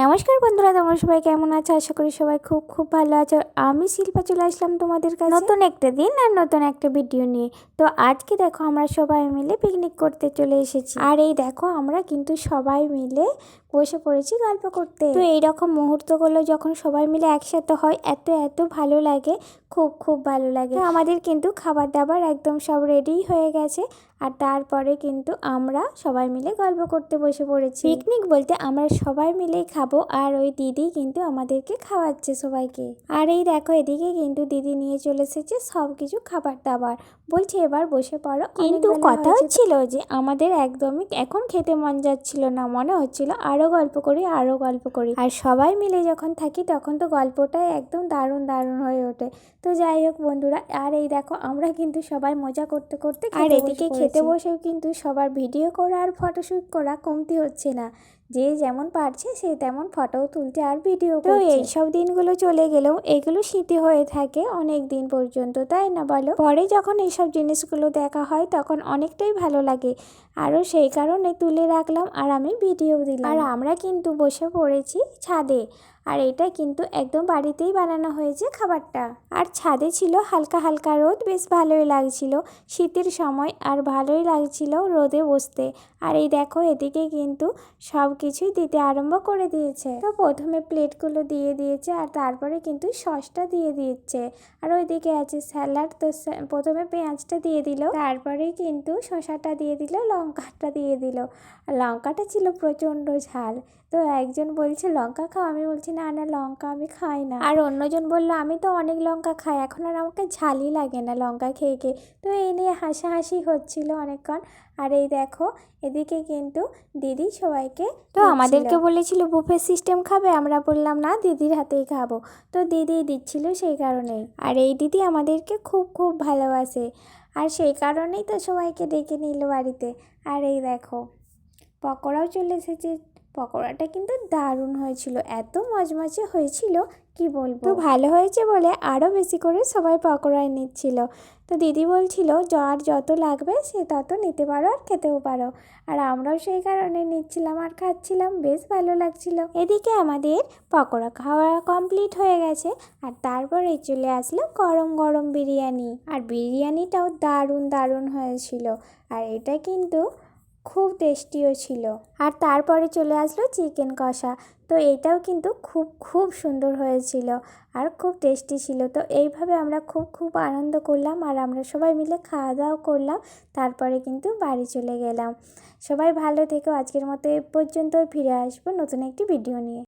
নমস্কার বন্ধুরা, তোমরা সবাই কেমন আছো? আশা করি সবাই খুব খুব ভালো আছো। আমি শিল্পা চলে আসলাম তোমাদের কাছে নতুন একটা দিন আর নতুন একটা ভিডিও নিয়ে। তো আজকে দেখো আমরা সবাই মিলে পিকনিক করতে চলে এসেছি। আর এই দেখো আমরা কিন্তু সবাই মিলে বসে পড়েছি গল্প করতে। তো এইরকম মুহূর্তগুলো যখন সবাই মিলে একসাথে হয় এত এত ভালো লাগে, খুব খুব ভালো লাগে। আমাদের কিন্তু খাবার দাবার একদম সব রেডি হয়ে গেছে। আর তারপরে কিন্তু আমরা সবাই মিলে গল্প করতে বসে পড়েছি। পিকনিক বলতে আমরা সবাই মিলেই খাবো, আর ওই দিদি কিন্তু আমাদেরকে খাওয়াচ্ছে সবাইকে। আর এই দেখো এদিকে কিন্তু দিদি নিয়ে চলে এসেছে সব কিছু খাবার দাবার, বলছে এবার বসে পড়ো। কিন্তু কথা হচ্ছিল যে আমাদের একদমই এখন খেতে মন যাচ্ছিল না, মনে হচ্ছিল আরো গল্প করি আরো গল্প করি। আর সবাই মিলে যখন থাকি তখন তো গল্পটাই একদম দারুণ দারুণ হয়ে ওঠে। তো যাই হোক বন্ধুরা, আর এই দেখো আমরা কিন্তু সবাই মজা করতে করতে আর এদিকে খেতে বসেও কিন্তু সবার ভিডিও করা আর ফটোশ্যুট করা কমতি হচ্ছে না। যে যেমন পারছে সে তেমন ফটোও তুলছে আর ভিডিও করছে। তো এইসব দিনগুলো চলে গেলেও এগুলো স্মৃতি হয়ে থাকে অনেক দিন পর্যন্ত, তাই না বলো? পরে যখন এইসব জিনিসগুলো দেখা হয় তখন অনেকটাই ভালো লাগে। আরও সেই কারণে তুলে রাখলাম আর আমি ভিডিও দিলাম। আর আমরা কিন্তু বসে পড়েছি ছাদে। আর এটা কিন্তু একদম বাড়িতেই বানানো হয়েছে খাবারটা। আর ছাদে ছিল হালকা হালকা রোদ, বেশ ভালোই লাগছিল শীতের সময়, আর ভালোই লাগছিল রোদে বসতে। আর এই দেখো এদিকে কিন্তু সব কিছুই দিতে আরম্ভ করে দিয়েছে। তো প্রথমে প্লেটগুলো দিয়ে দিয়েছে আর তারপরে কিন্তু সসটা দিয়ে দিচ্ছে। আর ওইদিকে আছে স্যালাড। তো প্রথমে পেঁয়াজটা দিয়ে দিল, তারপরে কিন্তু শসাটা দিয়ে দিল, লঙ্কাটা দিয়ে দিল। আর লঙ্কাটা ছিল প্রচণ্ড ঝাল। তো একজন বলছে লঙ্কা খাও, আমি বলছি না না লঙ্কা আমি খাই না। আর অন্যজন বললো আমি তো অনেক লঙ্কা খাই, এখন আর আমাকে ঝালই লাগে না লঙ্কা খেয়ে খেয়ে। তো এই নিয়ে হাসাহাসি হচ্ছিল অনেকক্ষণ। আর এই দেখো এদিকে কিন্তু দিদি সবাইকে তো আমাদেরকে বলেছিল বুফে সিস্টেম খাবে, আমরা বললাম না দিদির হাতেই খাবো। তো দিদি দিচ্ছিল সেই কারণেই। আর এই দিদি আমাদেরকে খুব খুব ভালোবাসে, আর সেই কারণেই তো সবাইকে ডেকে নিল বাড়িতে। আর এই দেখো পকোড়াও চলে এসেছে। পকোড়াটা কিন্তু দারুণ হয়েছিল, এত মজমজে হয়েছিল কি বলবো। তো ভালো হয়েছে বলে আরও বেশি করে সবাই পকোড়াই নিচ্ছিল। তো দিদি বলছিল যার যত লাগবে সে তত নিতে পারো আর খেতেও পারো। আর আমরাও সেই কারণে নিচ্ছিলাম আর খাচ্ছিলাম, বেশ ভালো লাগছিল। এদিকে আমাদের পকোড়া খাওয়া কমপ্লিট হয়ে গেছে। আর তারপরে চলে আসলো গরম গরম বিরিয়ানি। আর বিরিয়ানিটাও দারুণ দারুণ হয়েছিল। আর এটা কিন্তু খুব টেস্টিও ছিল। আর তারপরে চলে আসলো চিকেন কষা। তো এটাও কিন্তু খুব খুব সুন্দর হয়েছিল আর খুব টেস্টি ছিল। তো এইভাবে আমরা খুব খুব আনন্দ করলাম আর আমরা সবাই মিলে খাওয়া দাওয়া করলাম। তারপরে কিন্তু বাড়ি চলে গেলাম। সবাই ভালো থেকো। আজকের মতো এ পর্যন্ত, ফিরে আসবো নতুন একটি ভিডিও নিয়ে।